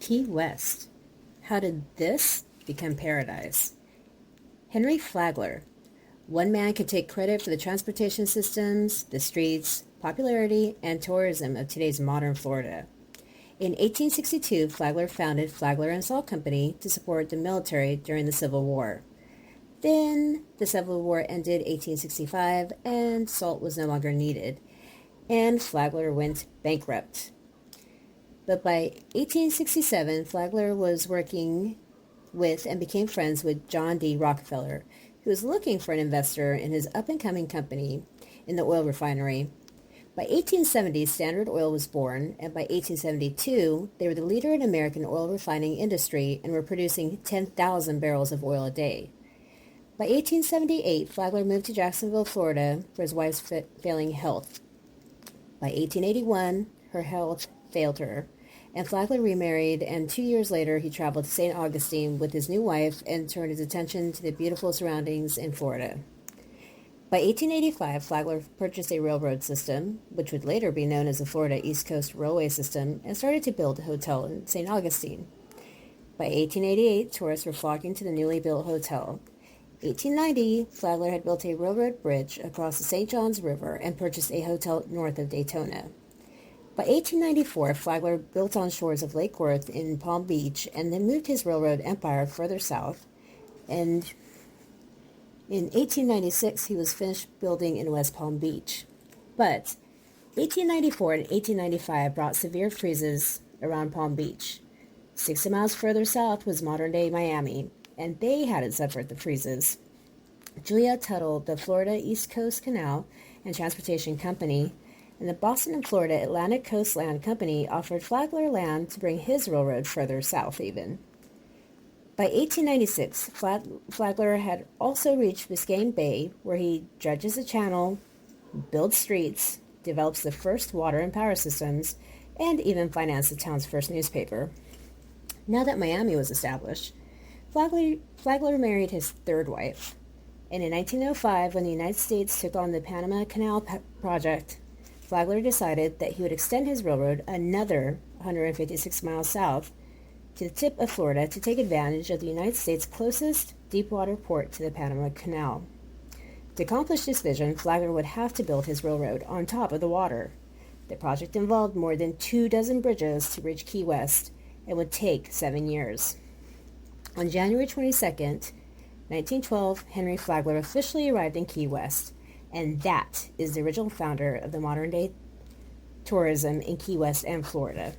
Key West. How did this become paradise? Henry Flagler. One man could take credit for the transportation systems, the streets, popularity, and tourism of today's modern Florida. In 1862, Flagler founded Flagler and Salt Company to support the military during the Civil War. Then the Civil War ended 1865 and salt was no longer needed, and Flagler went bankrupt. But by 1867, Flagler was working with and became friends with John D. Rockefeller, who was looking for an investor in his up-and-coming company in the oil refinery. By 1870, Standard Oil was born, and by 1872, they were the leader in American oil refining industry and were producing 10,000 barrels of oil a day. By 1878, Flagler moved to Jacksonville, Florida for his wife's failing health. By 1881, her health failed her, and Flagler remarried, and 2 years later he traveled to St. Augustine with his new wife and turned his attention to the beautiful surroundings in Florida. By 1885, Flagler purchased a railroad system, which would later be known as the Florida East Coast Railway System, and started to build a hotel in St. Augustine. By 1888, tourists were flocking to the newly built hotel. 1890, Flagler had built a railroad bridge across the St. Johns River and purchased a hotel north of Daytona. By 1894, Flagler built on shores of Lake Worth in Palm Beach and then moved his railroad empire further south, and in 1896, he was finished building in West Palm Beach. But 1894 and 1895 brought severe freezes around Palm Beach. 60 miles further south was modern-day Miami, and they hadn't suffered the freezes. Julia Tuttle, the Florida East Coast Canal and Transportation Company, and the Boston and Florida Atlantic Coast Land Company offered Flagler land to bring his railroad further south even. By 1896, Flagler had also reached Biscayne Bay, where he dredges the channel, builds streets, develops the first water and power systems, and even financed the town's first newspaper. Now that Miami was established, Flagler married his third wife, and in 1905, when the United States took on the Panama Canal project, Flagler decided that he would extend his railroad another 156 miles south to the tip of Florida to take advantage of the United States' closest deepwater port to the Panama Canal. To accomplish this vision, Flagler would have to build his railroad on top of the water. The project involved more than 24 bridges to reach Key West and would take 7 years. On January 22, 1912, Henry Flagler officially arrived in Key West, and that is the original founder of the modern-day tourism in Key West and Florida.